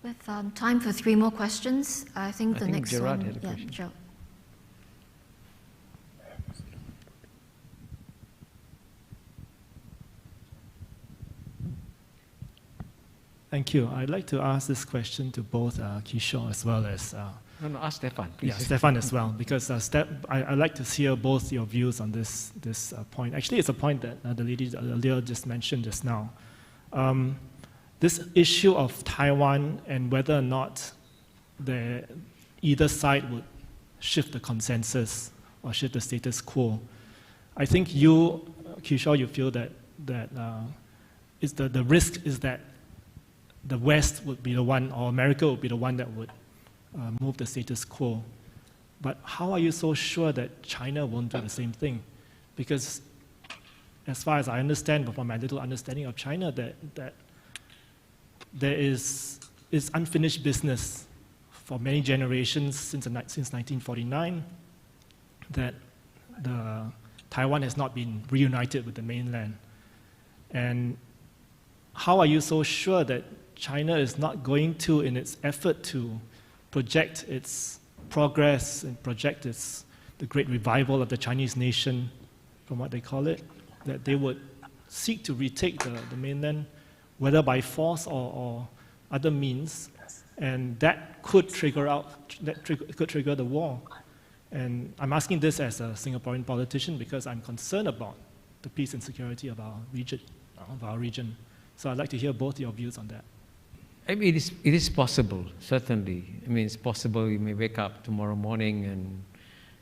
With time for 3 more questions, I think the next Gerard one. had a question. Joe. Thank you. I'd like to ask this question to both Kishore as well as No, ask Stefan, please. yeah, Stefan as well, because I'd like to hear both your views on this point. Actually, it's a point that the lady earlier just mentioned just now. This issue of Taiwan and whether or not either side would shift the consensus or shift the status quo. I think you, Kishore, you feel that the risk is that the West would be the one, or America would be the one that would move the status quo. But how are you so sure that China won't do the same thing? Because as far as I understand, but from my little understanding of China, that there is unfinished business for many generations since 1949, that Taiwan has not been reunited with the mainland. And how are you so sure that China is not going to, in its effort to project its progress and project the great revival of the Chinese nation, from what they call it, that they would seek to retake the mainland, whether by force or other means, and that could trigger the war. And I'm asking this as a Singaporean politician because I'm concerned about the peace and security of our region. So I'd like to hear both your views on that. I mean, it is possible, certainly. I mean, it's possible you may wake up tomorrow morning and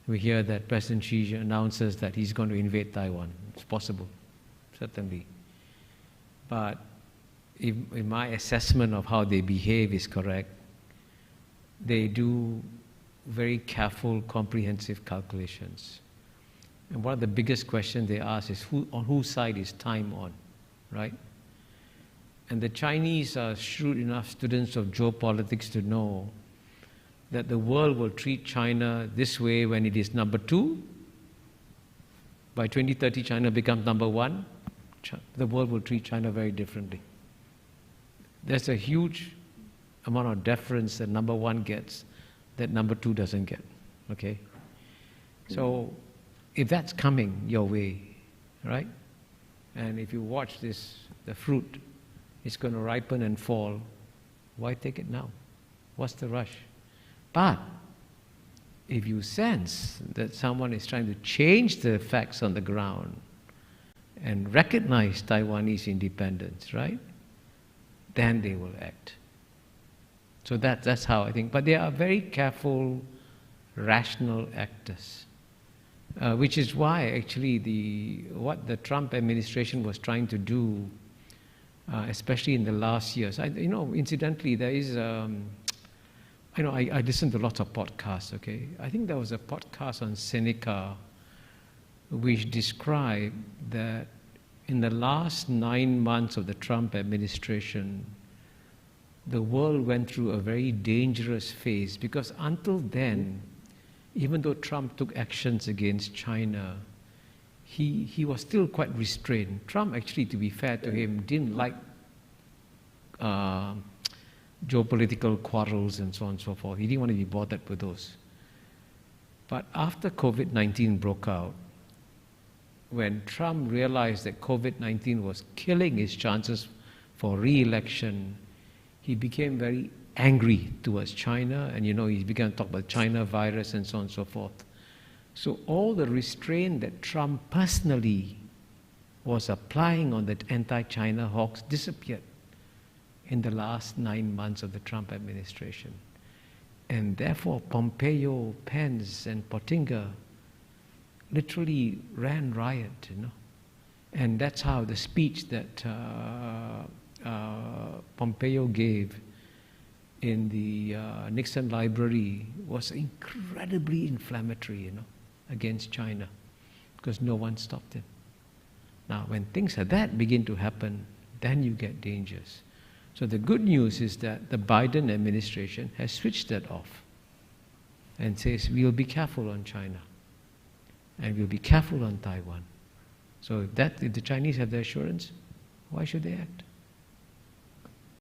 we hear that President Xi announces that he's going to invade Taiwan. It's possible, certainly. But if my assessment of how they behave is correct, they do very careful, comprehensive calculations. And one of the biggest questions they ask is on whose side is time on, right? And the Chinese are shrewd enough students of geopolitics to know that the world will treat China this way when it is number 2. By 2030, China becomes number 1. The world will treat China very differently. There's a huge amount of deference that number 1 gets that number 2 doesn't get, okay? So if that's coming your way, right? And if you watch this, the fruit, it's going to ripen and fall. Why take it now? What's the rush? But if you sense that someone is trying to change the facts on the ground and recognize Taiwanese independence, right? Then they will act. So that's how I think. But they are very careful, rational actors, which is why actually what the Trump administration was trying to do, especially in the last years. Incidentally, there is, I listen to lots of podcasts, okay? I think there was a podcast on Seneca which described that in the last 9 months of the Trump administration, the world went through a very dangerous phase because until then, even though Trump took actions against China, he was still quite restrained. Trump actually, to be fair to him, didn't like geopolitical quarrels and so on and so forth. He didn't want to be bothered with those. But after COVID-19 broke out, when Trump realized that COVID-19 was killing his chances for re-election, he became very angry towards China, and he began to talk about China virus and so on and so forth. So all the restraint that Trump personally was applying on the anti-China hawks disappeared in the last 9 months of the Trump administration. And therefore, Pompeo, Pence, and Pottinger literally ran riot, And that's how the speech that Pompeo gave in the Nixon Library was incredibly inflammatory, against China, because no one stopped him. Now, when things like that begin to happen, then you get dangers. So the good news is that the Biden administration has switched that off and says, we'll be careful on China, and we'll be careful on Taiwan. So if the Chinese have the assurance, why should they act?